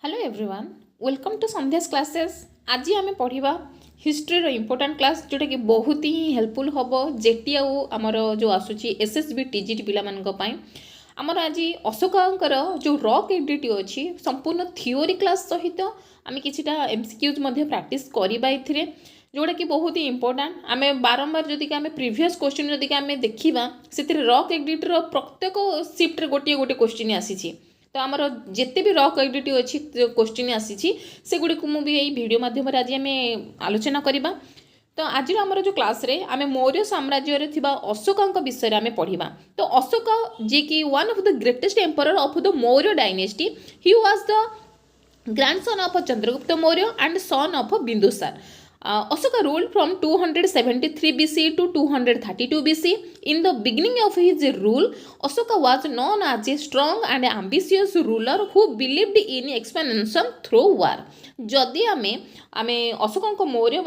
Hello everyone welcome to Sandhya's classes. आज आम पढ़ा हिस्ट्री रो इम्पोर्टेंट क्लास जोटा कि बहुत ही हेल्पफुल हम जेटी आमर जो आसूची एसएसबी टीजीटी पिलामानंकपाई आमर आज अशोकर जो रॉक एडिट अच्छी संपूर्ण थियोरी क्लास सहित आम किछिटा एमसीक्यूज प्रैक्टिस करवा ए जोटा कि बहुत ही इंपोर्टेंट आम बारंबार जदि आम प्रीवियस क्वेश्चन जदि आम देखा से रॉक एडिटर प्रत्येक शिफ्ट गोटे गोटे क्वेश्चन आसी तो आमर जिते भी रॉक एडिट अच्छी क्वेश्चन आसी से गुड़ी मुझे यही वीडियो माध्यम आज आम आलोचना करवा। तो आज आमर जो क्लास रे आम मौर्य साम्राज्य थिबा अशोका विषय आम पढ़ा। तो अशोक जी की one of the greatest emperor of the Maurya dynasty he was the grandson of Chandragupta Maurya and son of Bindusara. Ashoka ruled from 273 BC to 232 BC. In the beginning of his rule, Ashoka was known as a strong and ambitious ruler who believed in expansion through war. जदि आमे अशोक मौर्य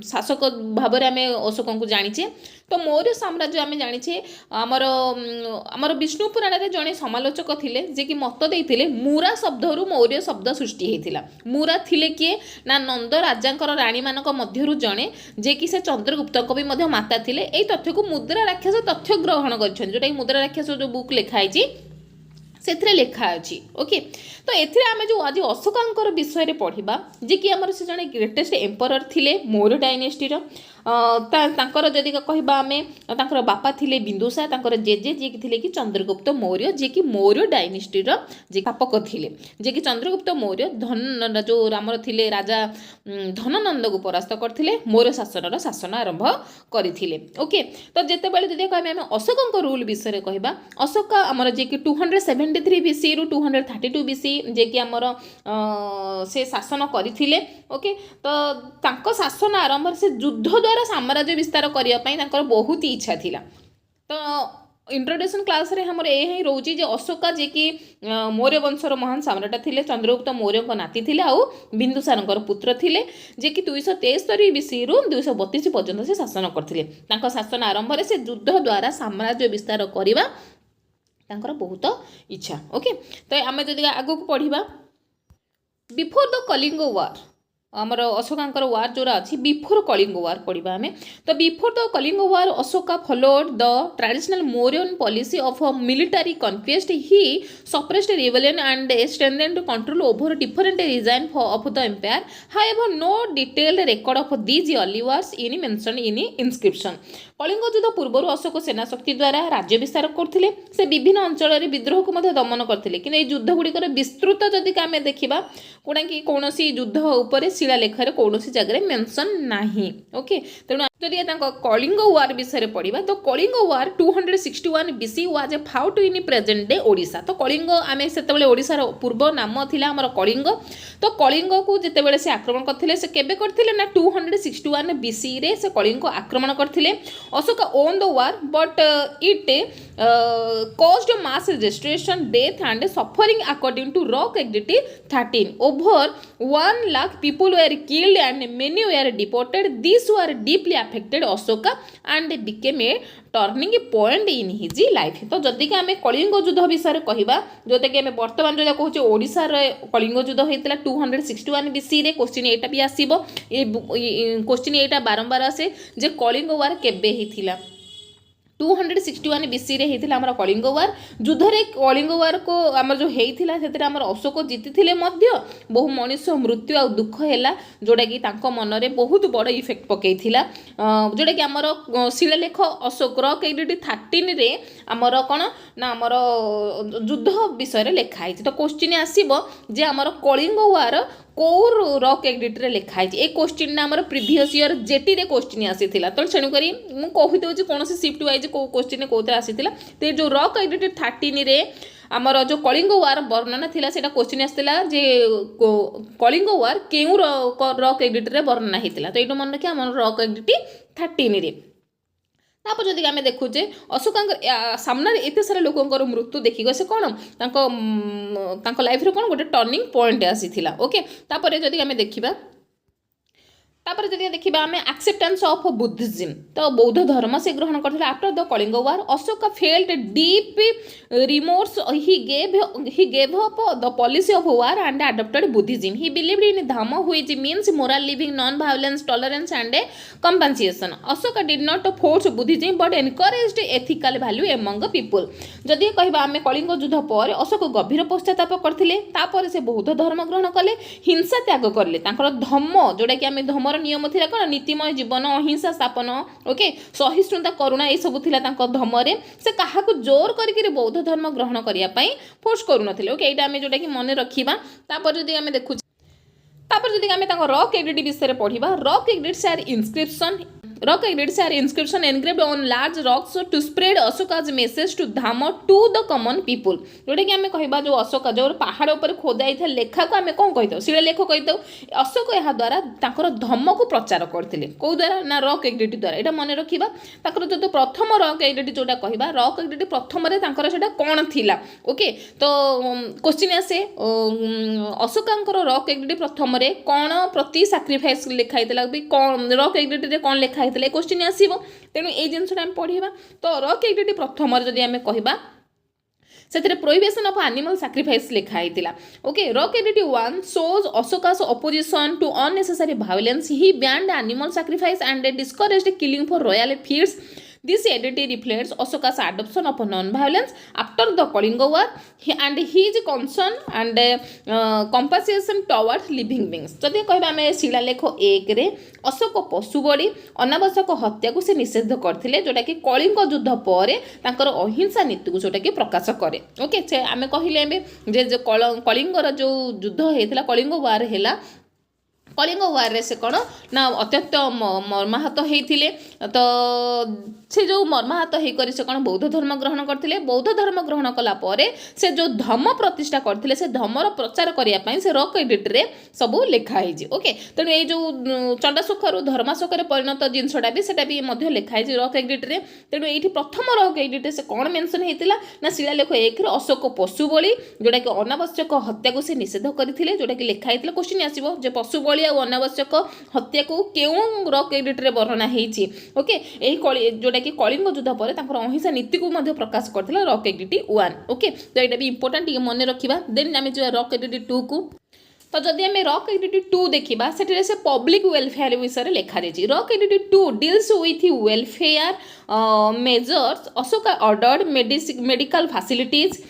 शासक भाव में आम अशोक को जानीचे तो मौर्य साम्राज्य आम जानीचे आमर विष्णु पुराण में जड़े समालोचक थे जे कि मत देते मुरा शब्द मौर्य शब्द सृष्टि होता। मुरा थिले किए ना नंद राजा राणी मानक मध्यरु जड़े जे कि से चंद्रगुप्त को भी माता थिले। एई तथ्य को मुद्रा राक्षस तथ्य ग्रहण कर जोटा मुद्रा राक्षस जो बुक लिखाई से लिखा अच्छी। ओके तो एथिरे आमे जो आज अशोका विषय पढ़ा जे कि आमर से जड़े ग्रेटेस्ट एम्परर थिले मौर्य डायनेस्टी तांकर जदि कहबा आमे तांकर बापा थिले बिंदुसार तांकर जेजे जे कि थिले कि चंद्रगुप्त मौर्य जे कि मौर्य डायनेस्टी जे स्थापक थिले जे कि चंद्रगुप्त मौर्य धन जो आमर थिले राजा धननंद को परास्त करथिले मौर्य शासन आरंभ करथिले। ओके तो जेते बेले जदि कहबा आमे अशोकक रूल विषय कहबा अशोक आमर जे कि 273 बीसी रु 232 बीसी जे कि आमर से शासन करथिले। ओके तो तांको शासन आरंभ से युद्ध द्वारा साम्राज्य विस्तार करने बहुत ही इच्छा थिला। तो इंट्रोडक्शन क्लास रे हमर यही रोची जे अशोका जे कि मौर्य वंशर महान सम्राट थिले चंद्रगुप्त मौर्य नाती थिले आउ बिंदुसारंकर पुत्र थिले जे कि 273 बीसी रु 232 पर्यंत से शासन करथिले। तांको शासन आरंभ रे से युद्ध द्वारा साम्राज्य विस्तार करबा तांकर बहुत इच्छा। ओके तो आम जदि आगु पढ़ा बिफोर द कलिंग वार आमर अशोका वार जोरा अच्छी बिफोर कलिंग वार पढ़ा आम। तो before the Kalinga war Ashoka followed the traditional Mauryan policy of military conquest he suppressed rebellion and strengthened control over different region of the empire. However no detailed record of these early wars in mention in inscription. Kalinga युद्ध पूर्व अशोक सेना शक्ति द्वारा राज्य विस्तार करते से विभिन्न अंचल विद्रोह को दमन करते कि युद्ध गुड़िकर विस्तृत जदि आम देखा कौन कि कौन युद्ध उपर शिलालेखर कौन जगह मेंशन नहीं। ओके तेणु जदि कलिंग वार विषय पढ़ा तो कलिंग वार 261 BC was a fought in present day Odisha. तो कलिंग आम से ओडिशार पूर्व नाम थिला आमर कलिंग। तो कलिंग को जितेबाला से आक्रमण करते से केबे करथिले ना 261 बीसी रे से कलिंग को आक्रमण करथिले। Ashoka own the war but it caused mass destruction, death and suffering according to Rock Edicts 13. Over 1 lakh people were killed and many were deported. These were deeply affected Ashoka and became a turning point in his life. तो जदि कि आम कलिंग युद्ध विषय कहवा जोटा कि आम बर्तमान जो कहे ओडिशा कलिंग युद्ध होता 261 बीसी रे क्वेश्चन एटा भी आसीबो क्वेश्चन एटा बारंबार आसे जे कलिंग वार केबे हिथिला 261 बीसी रे हेतिला हमर कलिंग वार। युद्ध रे कलिंग वार को हमर जो हेतिला सेतरे हमर अशोक जीतिथिले मध्य बहु मनुष्य मृत्यु आ दुख हैला जोटा कि तांको मन रे बहुत बड़ इफेक्ट पकेइथिला जोटा कि हमर शिलालेख अशोक रॉक एडिट 13 रे हमर कोन ना हमर युद्ध विषय रे लिखा है। तो क्वेश्चन आसीबो जे हमर कलिंग वार कौ रॉक एडिट रे लिखाई ए क्वेश्चन ना हमर प्रीवियस ईयर जेटी रे क्वेश्चन आसीथिला। तो तेणु करी मु कहि दउ जे कोनोसी शिफ्ट वाइज को क्वेश्चन कोते आसीथिला ते जो रॉक एडिट 13 रे हमर जो कलिंग वार वर्णना थिला सेटा क्वेश्चन आसीथिला जे कलिंग वार केउ रॉक एडिट रे वर्णना हितिला। तो एटो मन रखि हमर रॉक एडिट 13 रे तापर जदि आम देखुचे अशोका सामने एत सारा लोकंर मृत्यु देखिक से कौन लाइफ रे कौन गोटे टर्निंग पॉइंट आसी थिला। ओके तापर जदि आम देखिबा तापर जदि देखिबा आमे एक्सेप्टेंस ऑफ बुद्धिज्म तो बौद्ध धर्म से ग्रहण करथिले after the Kalinga war Ashok felt deep remorse he gave up the policy of war and adopted buddhism. He believed in dhamma which means moral living, non violence, tolerance and compensation. Ashoka did not force buddhism but encouraged ethical value among the people. जदि कहबा आमे कलिंग युद्ध पर अशोक गभीर पश्चाताप करथिले तापर से बौद्ध धर्म ग्रहण कले हिंसा त्याग करले तांकर धम्म जोडा कि आमे धर्मर नियम थिला कोन नीतिमय जीवन अहिंसा स्थापन ओके सहिष्णुता करुणा ए सब थिला तांकर धर्मरे से काहाकू जोर करके बौद्ध धर्म ग्रहण करिया पई फोर्स करू नथिले ओके एटा आमे जोडा कि मने रखिबा तापर जदि आमे देखु तापर जदि आमे तांकर रॉक एडिक्ट विषय रे पढिबा rock edicts are inscription Rock edicts are inscription engraved on large rocks to spread Ashoka's message to Dhamma to the common people. जोटा कि आमे कहबा जो अशोक जो पहाड़ ऊपर खोदा आइथा लेखा को आमे कोन कहितो शिलालेख कहितो अशोक एहा द्वारा ताकर धम्म को प्रचार करथिले को द्वारा ना रॉक एडिक्ट द्वारा एटा मने रखिबा ताकर जो प्रथम रॉक एडिक्ट जोटा कहबा रॉक एडिक्ट प्रथम रे ताकर सेटा कोन थिला ओके तो क्वेश्चन आसे अशोकांकर रॉक एडिक्ट प्रथम रे कोन प्रति सैक्रिफाइस लिखाइतला बी कोन रॉक एडिक्ट रे कोन लिखा क्वेश्चन आसीबो तेणु ए जिनसटा हम पढ़िबा तो रॉक एडिक्ट प्रथम जदि आमे कहिबा सेतरे प्रोहिबिशन ऑफ एनिमल सैक्रिफाइस लिखा हैतिला okay rock edict 1 shows Ashoka's opposition to unnecessary violence. He banned animal sacrifice and discouraged killing for royal feasts. This edict reflects Ashoka's adoption of non-violence after the Kalinga War and his concern and compassion towards living beings. जदि कहबा आमे शिलालेख 1 रे अशोक पशु बड़ी अनावश्यक हत्या को से निषेध करथिले जोटा कि कलिंग युद्ध पर तांकर अहिंसा नीति को जोटा कि प्रकाश करे ओके से आमे कहिले जे जो कलिंगर जो युद्ध हेतिला कलिंग वार हेला कलिंग वार रे से कौन ना अत्यंत मर्माहत होते तो से जो मर्माहत होकर से कौन बौद्ध धर्म ग्रहण करते बौद्ध धर्म ग्रहण कलापर से जो धम्म प्रतिष्ठा करते से धम्मर प्रचार करने से रॉक एडिक्ट रे सब लिखाई ओके तेणु ये जो चंडाशोखर धर्माशोक परिणत जिनसटा भी सेटा भी लिखाई रॉक एडिक्ट रे तेणु ये प्रथम रॉक एडिक्ट से कौन मेंशन होता ना शिलालेख 1 रे अशोक पशु बलि जोटा कि अनावश्यक हत्या को से निषेध करते जोटा कि लिखाई क्वेश्चन आसो जे पशु बलि अनावश्यक हत्या को क्यों रॉक एडिक्ट रे वर्णना होती ओके यही जोटा कि कलिंग युद्ध पर अहिंसा नीति को प्रकाश करथिला रॉक एडिक्ट 1 ओके तो यहाँ भी इंपोर्टेंट मन रखा देन आम जो रॉक एडिक्ट 2 को तो जदि आम रॉक एडिक्ट 2 देखा से पब्लिक वेलफेयर विषय लिखा जाए rock edict 2 deals with welfare measures Ashoka ordered medical facilities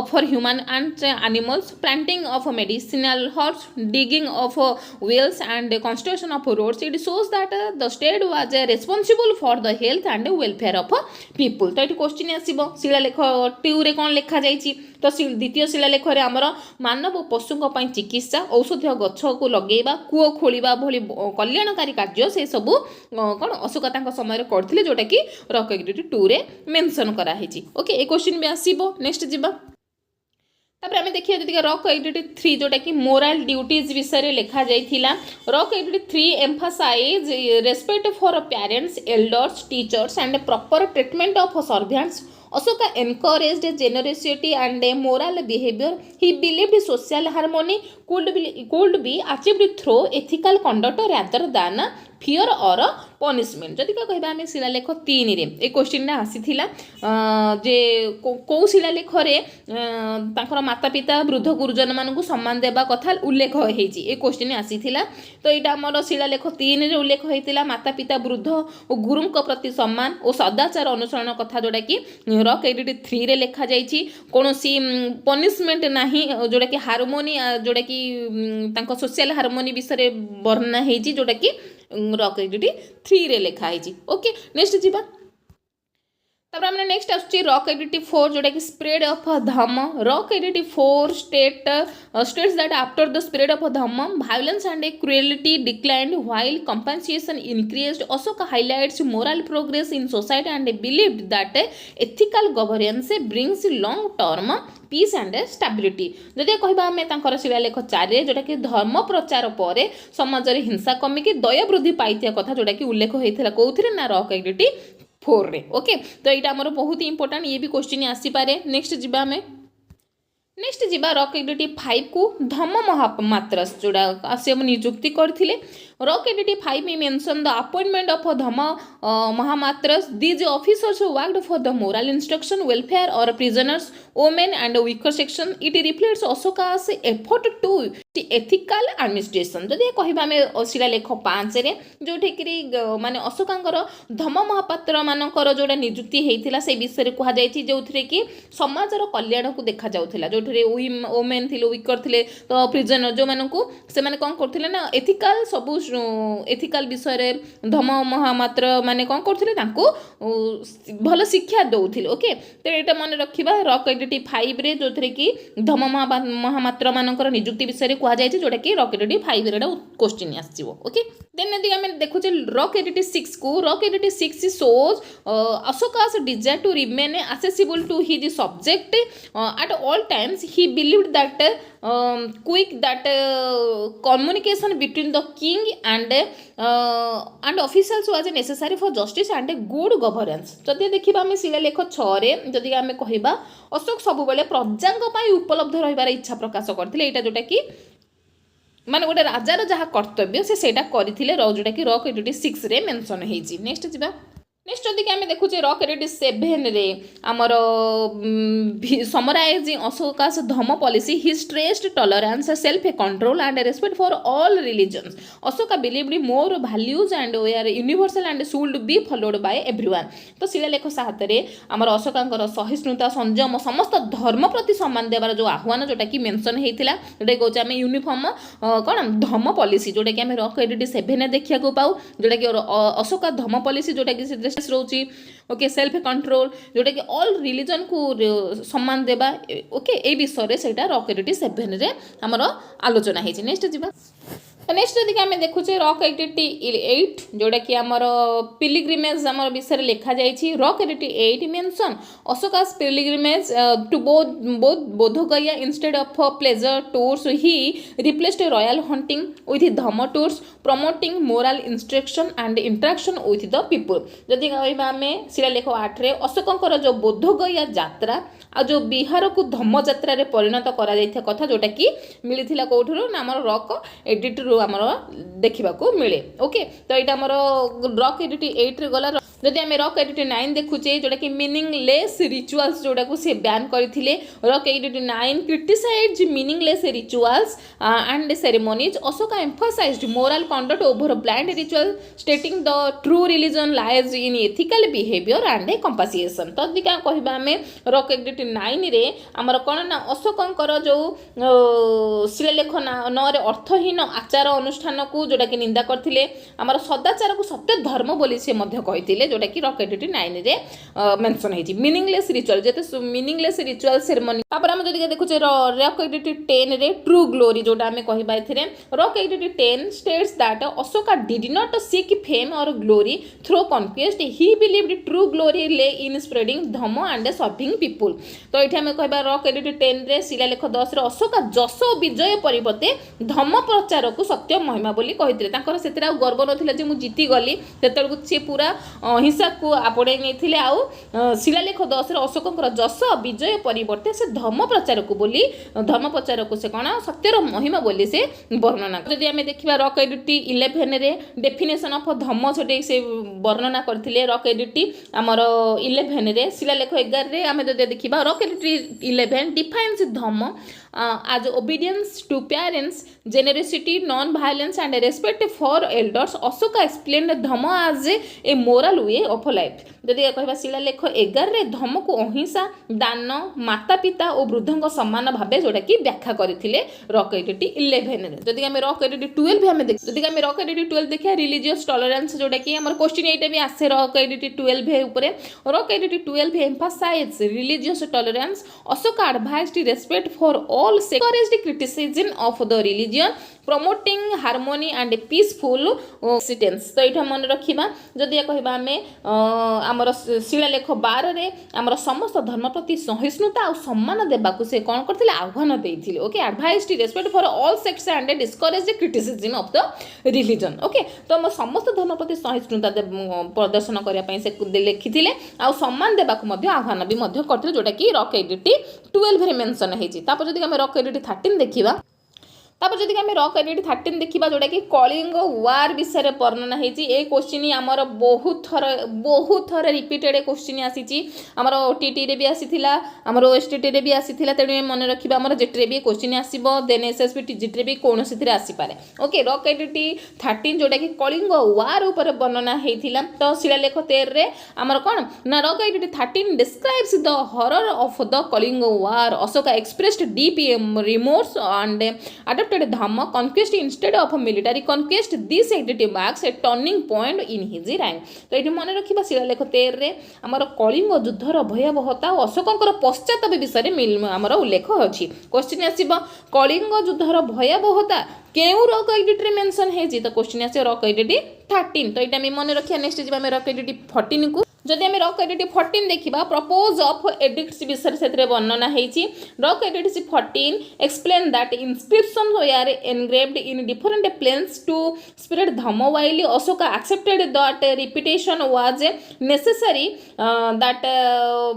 for human and animals, planting of medicinal herbs, digging of wells and construction of roads. It shows that the state was responsible for the health and welfare of people. तो ये question आसीबो शिलालेख 2 रे कोन लिखा जाइछि तो द्वितीय शिलालेख रे हमर मानव पशुक पई चिकित्सा औषधीय गछ को लगेबा कूओ खोलिबा भली कल्याणकारी कार्य से सब कोन अशोक तांको समय रे करथिले जोटा कि रॉक एडिक्ट 2 रे मेंशन करा हिछि ओके ए क्वेश्चन भी आसीबो नेक्स्ट जीवा तापर आमे देखिए जदि रॉक एडिक्ट 3 जोटा कि मोरल ड्यूटीज विषय लिखा जाइथिला rock edict 3 emphasize respect for parents elders teachers and proper treatment of servants Ashoka encouraged generosity and moral behavior. He believed social harmony could be achieved through ethical conduct rather than fear or punishment. जदि कहबा आमे शिलालेख 3 रे ए question ना आसीथिला जे को शिलालेख रे तांकर माता पिता वृद्ध गुरुजन मानकु सम्मान देबा कथा उल्लेख होईची ए क्वेश्चन आसीथिला तो एटा हमर शिलालेख 3 रे उल्लेख होईतिला माता पिता वृद्ध और गुरुंक प्रति सम्मान और सदाचार अनुसरण कथा जोडा कि रॉक एडिक्ट 3 रे लिखा जाइछि कोनोसी पनिशमेंट नाही जोडा कि हार्मोनी जोडा कि तांको सोशल हार्मोनी विषय वर्णना हेछि जोडा कि रॉक एडिक्ट 3 रे लिखा हेछि ओके नेक्स्ट जीवा तब हमने नेक्स्ट आसुची रॉक एडिक्ट 4 जोटा कि spread of Dhamma rock edict 4 states that after the spread of Dhamma violence and cruelty declined while compensation increased. Ashoka highlights moral progress in society and believed that ethical governance brings long term peace and stability जदि कहबा आमे तांकर शिलालेख 4 रे जोटा कि धर्म प्रचार पर समाज रे हिंसा कमी के दया वृद्धि पाइतिया कथा जोटा कि उल्लेख होइथिला कोउथिरे ना रॉक एडिक्ट 4 रे ओके तो यहाँ हमर बहुत ही इंपोर्टेंट ये भी क्वेश्चन आसी पारे नेक्स्ट जीवा में नेक्स्ट जीवा रॉक एडिक्ट 5 को धम्म महामात्र जोड़ा से नियुक्ति करथिले Rock Edict 5 we mention the appointment of Dhamma Mahamatras. These officers who worked for the moral instruction, welfare or prisoners, women and weaker section. It reflects Ashoka's effort to ethical administration. जदि कहबा आमे शिलालेख 5 रे जोठेकरी माने अशोकांकर धम्म महापात्र मानकर जोडा नियुक्ति हेइथिला से विषय रे कहा जायछि जोथरे कि समाजर कल्याण को देखा जाउथिला जोठरे वुमेन थिले वीकर थिले तो प्रिजनर जो मानकु से माने कोन करथिले ना एथिकल सबु एथिकल विषय रे धम्म महापात्र माने कोन करथिले तांको भलो शिक्षा दउथिले ओके तो एटा मन रखिबा रॉक एडिट 5 रे जोथरे कि धम्म महापात्र मानकर नियुक्ति विषय रे कहा जायछि जोटा कि रॉक एडिट 5 रे क्वेश्चन आसीबो ओके देन यदि हम देखुचे रॉक एडिट 6 को रॉक एडिट 6 shows Ashoka's desire to remain accessible to his subject at all times. He believed that communication between the king and officials was necessary for justice and good governance. जदि देखिबा हम शिलालेख 6 रे जदि हम कहिबा अशोक सब बेले प्रजांग पई उपलब्ध रहिबार इच्छा प्रकाश करथिले एटा जोटा कि माने गोटे राजार जहाँ कर्तव्य से सेटा करथिले जोटा कि रॉक एडिट 6 रे मेंशन हेछि नेक्स्ट जिबा नेक्स्ट जदि आम देखुचे रॉक एडिट 7 रे आमर summarizing Ashoka's dhamma policy he stressed tolerance self control and respect for all religions Ashoka believed moral values and were universal and should be followed by everyone तो शिलालेख 7 रे आमर अशोकांकर सहिष्णुता संयम समस्त धर्म प्रति सम्मान देवार जो आह्वान जोटा कि मेंशन हेइथिला जोटा कहूचे आम यूनिफॉर्म कोन धम्म पॉलिसी जोटा कि आम रॉक एडिट 7 रे देखिया को पाऊ जोटा कि अशोका धम्म पॉलिसी जोटा कि रोची ओके सेल्फ कंट्रोल जोटा कि ऑल रिलीजन को सम्मान देबा ओके ए विषय रे सेटा रॉक एडिट 7 रे हमर आलोचना हेछि नेक्स्ट जिबा नेक्स्ट जदि आम देखुचे रॉक एडिट 8 जोटा कि आमर पिलिग्रिमेज आमर विषय रे लिखा जाइछि रॉक एडिट 8 mention Ashoka's pilgrimage to both Bodh Gaya instead of pleasure tours he replaced royal hunting with Dhamma tours promoting moral instruction and interaction with the people जदि कहबा आम शिलालेख 8 रे अशोकंकर जो बोधगया यात्रा आ जो बिहार को धम्म यात्रा रे परिणत करा जाइथा कथा जोटा कि मिलिथिला कोठरो ना हमर रॉक एडिट आमर देखा मिले ओके तो यहाँ आमर रॉक एडिट 8 रे गला जदि आम रॉक एडिट 9 देखुचे जोटा कि मीनिंगलेस रिचुअल्स जोटा को से बैन करथिले रॉक एडिट 9 criticize meaningless rituals and ceremonies Ashoka emphasized moral conduct over blind ritual stating the true religion lies in ethical behaviour and compassion तो क्या कहबा आम रॉक एडिट 9 रे आमर कोन ना अशोकंकर जो शिलालेख 9 रे अर्थहीन आचार अनुष्ठान को जोटा कि निंदा करथिले आमर सदाचार को सत्य धर्म बोली से मध्य कहिथिले जोटा कि रॉक एडिट 9 रे मेंशन हेछि मीनिंगलेस रिचुअल जेते मीनिंगलेस रिचुअल सेरेमनी तापर हम जदि देखुचे रॉक एडिट 10 रे ट्रू ग्लोरी जोटा हम कहिबा एथिरे रॉक एडिट 10 states that Ashoka did not seek fame और glory through conquest he believed true glory lay in spreading dhamma and serving people तो एठी हम कहिबा रॉक एडिट 10 रे शिलालेख 10 रे अशोका जस विजय परिवर्ते धम्म प्रचार को सत्य महिमा बोली कहिथिले तांकर सेतरा गर्व नथिला जे मु जीती गली सेतलकु से पूरा हिंसा को आपणे नेथिले आउ शिलालेख 10 रे अशोकंकर जस विजय परिवर्ते से धर्म प्रचार को बोली धर्म प्रचार को से कोन सत्यर महिमा बोली से वर्णना जदि हम देखिबा रॉक एडिट 11 रे डेफिनेशन ऑफ धम्म छटे से वर्णना करथिले रॉक एडिट हमर 11 रे शिलालेख 11 रे हम जदि देखिबा rock edit 11 defines Dhamma as obedience to parents, generosity, non-violence and respect for elders. Ashoka explained Dhamma as a moral way of life. जदि कहबा शिलालेख 11 रे धम्म को अहिंसा दान माता पिता और वृद्धों सम्मान भाबे जोटा कि व्याख्या करथिले रॉक एडिट 11 रे जदि हम रॉक एडिट 12 हम देख जदि हम रॉक एडिट 12 देखिया रिलीजियस टॉलरेंस जोटा कि हमर क्वेश्चन एटा भी आसे रॉक एडिट 12 ऊपर रॉक एडिट 12 emphasize religious tolerance Ashoka advised respect for all encouraged criticism of the religion promoting harmony and peaceful existence तो यहाँ मन रखा जदि कहबा आमे आमर शिलालेख 12 रे आमर समस्त धर्म प्रति सहिष्णुता और सम्मान देबाकू से कौन करथिले आह्वान देइथिले okay advised respect for all sects and discouraged criticism of the religion okay तो हम समस्त धर्म प्रति सहिष्णुता प्रदर्शन करने पई से लिखिथिले आ सम्मान देबाकू मध्ये आह्वान भी मध्ये करथिले जोटा कि रॉक एडिट 12 रे मेंशन हेछि तापर जदि हम रॉक एडिट 13 देखिबा तापर जदि आम रॉक एडिक्ट 13 देखा जोटा कि कलिंग वार विषय वर्णना होती ये क्वेश्चन आमर बहुत थर रिपीटेड क्वेश्चन आसी आमर ओटीटी रे भी आसीथिला आमर ओएसटीटी रे भी आसीथिला तेणु मन रखिबा आमर जेटी भी क्वेश्चन आसीबो देन एसएसबी टीजीटी रे भी कोनोसी थिरे आसी पारे ओके रॉक एडिक्ट 13 जोटा कि कलिंग वार ऊपर वर्णना होता तो शिलालेख 13 रे आमर कोन ना rock edict 13 describes the horror of the Kalinga war Ashoka expressed deep remorse and adopted Dhamma conquest instead of military conquest. This activity marks a turning point in his rank. तो ये मन रखा शिलालेख 13 रे आमर कलिंग युद्धर भयावहता और अशोकंकर पश्चाताप विषय में आमर उल्लेख अच्छी क्वेश्चन आसब कलिंग युद्धर भयावहता केउ रॉक एडिक्ट रे मेंशन है तो क्वेश्चन आसे रॉक एडिक्ट 13 तो ये मन रखा नेक्स्ट जी रॉक एडिक्ट 14 को जदि आम रॉक एडिक्ट 14 देखा प्रपोज ऑफ एडिक्ट्स विषय से वर्णना होती rock edicts 14 explain that inscription are engraved in different places to spread dhamma while Ashoka accepted that repetition was necessary that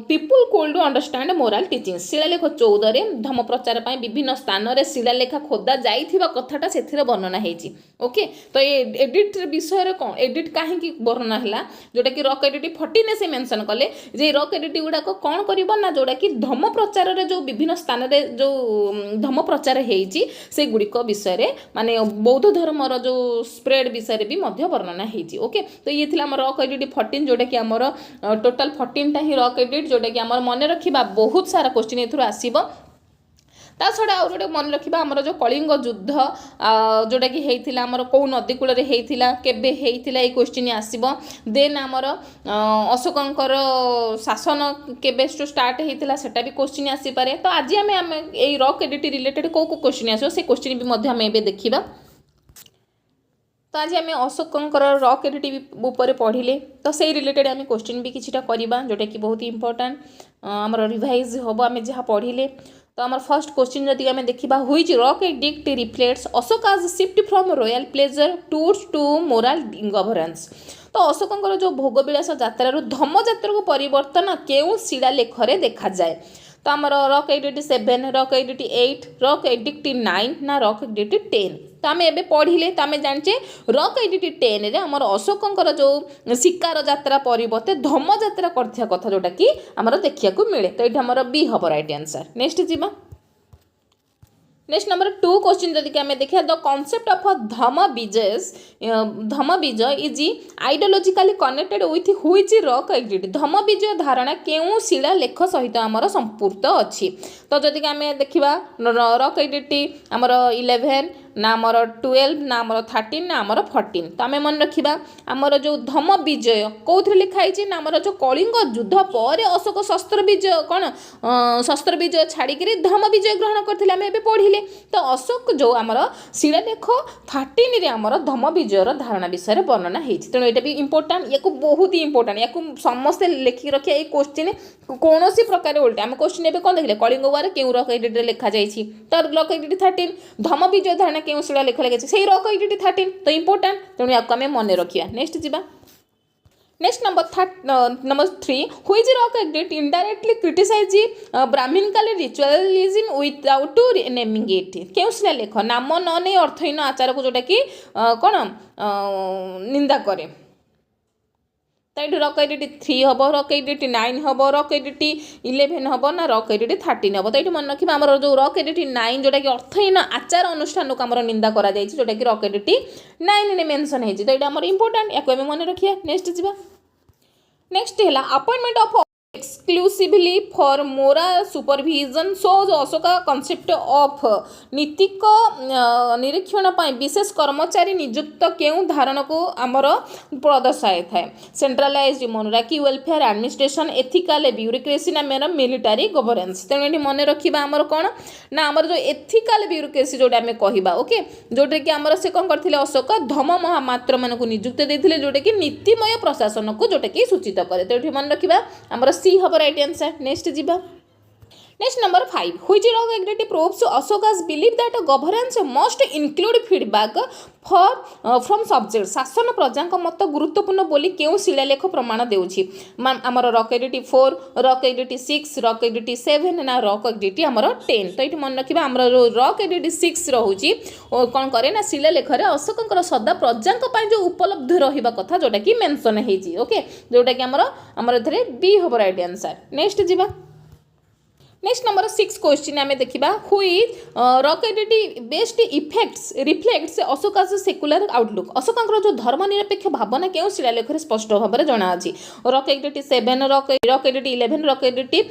people could understand moral teaching शिलालेख 14 रे धम्म प्रचार पर विभिन्न स्थान में शिलालेख खोदा जाइथिबा कथाटा से वर्णना होती ओके तो ये एडिक्ट विषय कौन एडिक्ट कहीं वर्णना है जोटा कि रॉक एडिक्ट 14 से मेंशन कले जे रॉक एडिक्ट गुड़ाक कौन कर ना जोटा कि धम्म प्रचार रे जो विभिन्न स्थान में जो धम्म प्रचार होती से गुड़िक विषय माने बौद्ध धर्मर जो स्प्रेड विषय भी वर्णना होती ओके तो ये थी रॉक एडिक्ट 14 जोटा कि आमर टोटाल 14टा ही रॉक एडिक्ट जोटा कि आमर मन रखा बहुत सारा क्वेश्चन एथुर आसीबो ता छड़ा और गोटे मन रखा आमर जो कलिंग युद्ध जोटा कि होता आमर कौ नदी कूल होता केबे होता ये क्वेश्चन आसब देन आमर अशोकंकर शासन केबे स्टार्ट होता सेटा भी क्वेश्चन आसीपारे तो आज आम ये रॉक एडिक्ट रिलेटेड कौ क्वेश्चन आसो से क्वेश्चन भी आम एबे देखिबा तो आज आम अशोकंकर रॉक एडिक्ट ऊपर पढ़िले तो से रिलेटेड आम क्वेश्चन भी किछिटा करबा जोटा कि बहुत इंपोर्टेंट आमर रिवाइज हम आम जहाँ पढ़िले तो आम फर्स्ट क्वेश्चन जदि आम देखा which rock edict reflects Ashoka's shift from royal pleasure tours to moral governance तो अशोकंकर जो भोगविलास यात्रार धम्म यात्रा को परिवर्तन केउ शिलालेख देखा जाए तो आमर rock edict 7 rock edict 8 rock edict 9 ना रॉक एडिक्ट 10 तो आम एबे पढ़िले तो आम जाने रॉक एडिक्ट 10 रे आमर अशोकंकर जो शिकार यात्रा परिवर्ते धम्म यात्रा करथिया कथा जोटा कि आमर देखिया को मिले तो ये आमर बी हम राइट आंसर नेक्स्ट जीवा नेक्स्ट नंबर 2 क्वेश्चन जदि आम देखा the concept of dhamma vijay is ideologically connected with which rock edict dhamma vijay धारणा केउ शिलालेख सहित आमर संपूर्ण अच्छी तो जदि आम देखा रॉक एडिक्ट आमर 11 ना आमर 12 ना आमर 13 ना आमर 14 तो आम मन रखा आमर जो धम्म विजय कौन लिखाई ना आमर जो कलिंग युद्ध पर अशोक शस्त्र विजय कौन शस्त्र विजय छाड़ी धम्म विजय ग्रहण करते आम एबे पढ़िले तो अशोक जो आमर शिलालेख 13 रे आमर धम्म विजयर धारणा विषय वर्णना होती तेणु ये भी इंपोर्टाट या बहुत ही इंपोर्टाट या समस्ते लिखिक रखिए ये क्वेश्चन कौन प्रकार उल्टा आम क्वेश्चन एबे कौन देखले कलिंग वार केउ रॉक एडिक्ट लिखा जाइछि तो रॉक एडिक्ट 13 धम्म विजय धारणा केउ शिलालेख लगे से रॉक एडिक्ट 13 तो इंपोर्टाट तेणु या आम मन रखिया नेक्स्ट जीवा next number 3 which rock edict indirectly criticize Brahmanical ritualism without naming it केउ शिलालेख नाम न नहीं अर्थहीन आचार को जोटा कि कौन निंदा करे तो ये रॉक एडिक्ट 3 हम रॉक एडिक्ट 9 हम रॉक एडिक्ट 11 हम ना रॉक एडिक्ट 13 हम तो ये मन रखा आमर जो रॉक एडिक्ट 9 जोटा कि अर्थहीन आचार अनुष्ठान को आमर निंदा करा जायछि जोटा कि रॉक एडिक्ट 9 ने मेंशन होती तो ये आमर इंपोर्टेंट या मन रखिए नेक्स्ट जीवा नेक्स्ट है appointment of exclusively for moral supervision shows Ashoka concept of नीतिक निरीक्षण विशेष कर्मचारी नियुक्त केउ धारणा को आमर प्रदर्शाई थाए centralized monarchy welfare administration ethical bureaucracy ना मेरा मिलिटारी गवर्नेंस तेणु ये मन रखा आमर कौन ना आमर जो एथिकल ब्यूरोक्रेसी जोटा आम कहवा ओके जोटा कि आमर से कौन करथिले अशोक धम्म महामात्र मान को नियुक्त देथिले जोटा कि नीतिमय प्रशासन को जोटा कि सूचित करे तो मन रखा आमर सी हम राइट आंसर नेक्स्ट जीवा Next number 5. Which rock activity proves Ashoka's belief that governance must include feedback from subjects? शासन प्रजाक मत गुरुत्वपूर्ण बोली केउ शिलालेख प्रमाण देउछि हमर रॉक एडिटी 4 रॉक एडिटी 6 रॉक एडिटी 7 ना रॉक एडिटी हमर 10 तो इटी मन रखिबा हमर रॉक एडिटी 6 रहउछि कोन करे ना शिलालेख रे अशोककर सदा प्रजाक पय जो उपलब्ध रहिबा कथा जोटा कि मेंशन हेछि ओके जोटा कि हमर एथरे बी होबो राइट आंसर नेक्स्ट जिबा नेक्स्ट नंबर 6 क्वेश्चन आमे देखिबा हुई रॉक एडिटी best effects reflects Ashoka's secular outlook अशोकଙ୍କର जो धर्मनिरपेक्ष भावना केउ शिलालेख रे स्पष्ट भाबरे जणा अछि रॉक एडिटी 7 रॉक एडिटी 11 रॉक एडिटी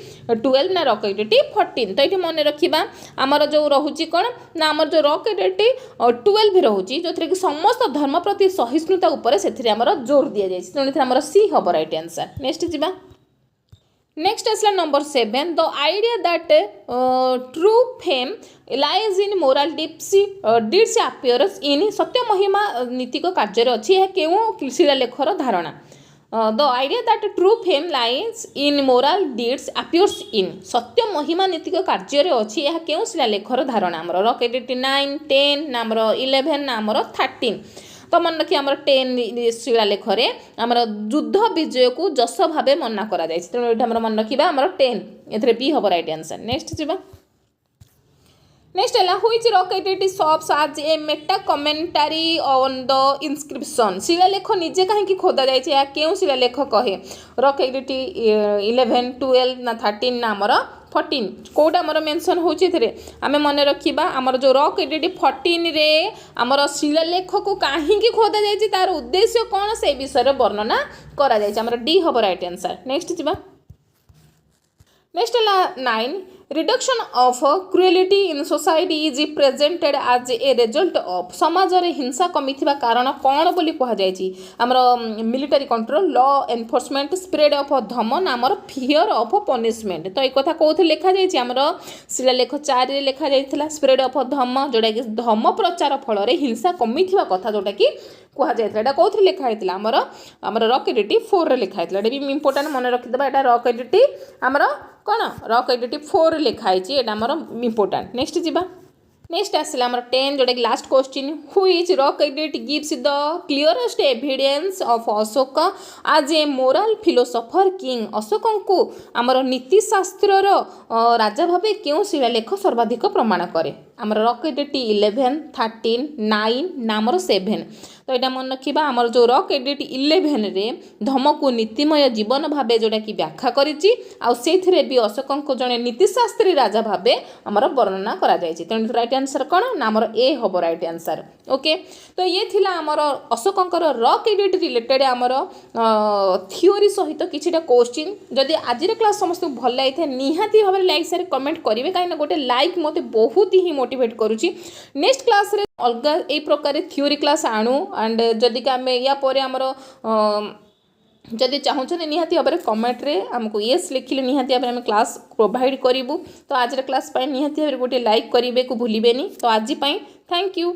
12 ना रॉक एडिटी 14 तो एठी मन रखिबा हमर जो रहुची कोन ना हमर जो रॉक एडिटी 12 रहुची जोथरे कि समस्त धर्म प्रति सहिष्णुता ऊपर सेथरे हमर जोर दिया जाय तेणु हमर सी होबो राइट आंसर नेक्स्ट जिबा Next is number 7. The idea that true fame lies in moral deeds appears in सत्य महिमा नीतिक कार्य अच्छी है केउ शिलालेखर धारणा the idea that true fame lies in moral deeds appears in सत्य महिमा नीतिक कार्य अच्छी है केउ शिलालेखर धारणा हमर रॉक एडिटी 9 10 ना हमर 11 ना हमर 13 तो मन रखी आमर 10 शिलालेख रे आमर युद्ध विजय को जस भावे मना करा जाय तेणु एटा हमर मन रखिबा आमर 10 एथरे बी होबो राइट आंसर नेक्स्ट जिबा नेक्स्ट है व्हिच रॉक एडिटी serves as a meta commentary on the inscription शिलालेख निजे कहीं खोदा जाय छै केउ शिलालेख कहे रॉक एडिटी 11 12 ना 13 ना हमर 14 कोड आमर मेंशन होची थरे आमे मन रखिबा आमर जो रॉक एडिटी 14 रे आमर शिलालेख को काहे की खोदा जाय छै तार उद्देश्य कोन से विषय वर्णना करा जाय छै आमर डी होबो राइट आंसर नेक्स्ट जिबा नेक्स्ट है 9 reduction of cruelty in society is presented as a result of समाज रे हिंसा कमिथिबा कारण कोन बोली कहा जाय छी हमर military control law enforcement spread of dhamma नामर फियर ऑफ पनिशमेंट तो ए कथा कोथ लिखा जाय छी हमर शिलालेख 4 रे लिखा जायथिला स्प्रेड ऑफ धम्म जोडा कि धम्म प्रचार फल रे हिंसा कमिथिबा कथा जोडा कि कहा जायथिला एटा कोथ लिखा हेतिला हमर रॉक एडिटी 4 रे लिखा हेतिला एटा भी इंपोर्टेंट मन रखि देबा एटा रॉक एडिटी हमर कोन रॉक एडिटी 4 लिखा है एटा हमर इंपोर्टेंट नेक्स्ट जिबा नेक्स्ट आसला हमर 10 जोडा लास्ट क्वेश्चन व्हिच रॉक एडिट gives the clearest evidence of Ashok as a moral philosopher king Ashok को हमर नीति शास्त्र रो राजा भाबे केउ शिलालेख सर्वाधिक प्रमाण करे हमर रॉक एडिटी 11 13 9 नामर 7 तो यहाँ मन रखा आमर जो रॉक एडिट 11 रे धम्म को नीतिमय जीवन भावे जोटा कि व्याख्या करिछि आ सेथिरे भी अशोक जड़े नीतिशास्त्री राजा भावे आमर वर्णना करा जायछि तेणु राइट आंसर कौन ना आमर ए होबो राइट आंसर ओके तो ये थिला आमर अशोकंकर रॉक एडिट रिलेटेड आमर थियोरी सहित किछिटा क्वेश्चन जदि आज क्लास समस्त भल लगे निहाती भाव लाइक शेयर कमेंट करेंगे कहीं गोटे लाइक मते बहुत ही मोटिवेट करुच्ची नेक्स्ट क्लास रे अलग ए प्रकार थियोरी क्लास आणु एंड जदि आम या पर आमर जदि चाहूँ निहाती भाव कमेंट रे आमको येस लिखिले निहाती भाव क्लास प्रोवाइड करूँ तो आज क्लास निहाती भाव गोटे लाइक करेंगे को भूलें तो आज थैंक यू।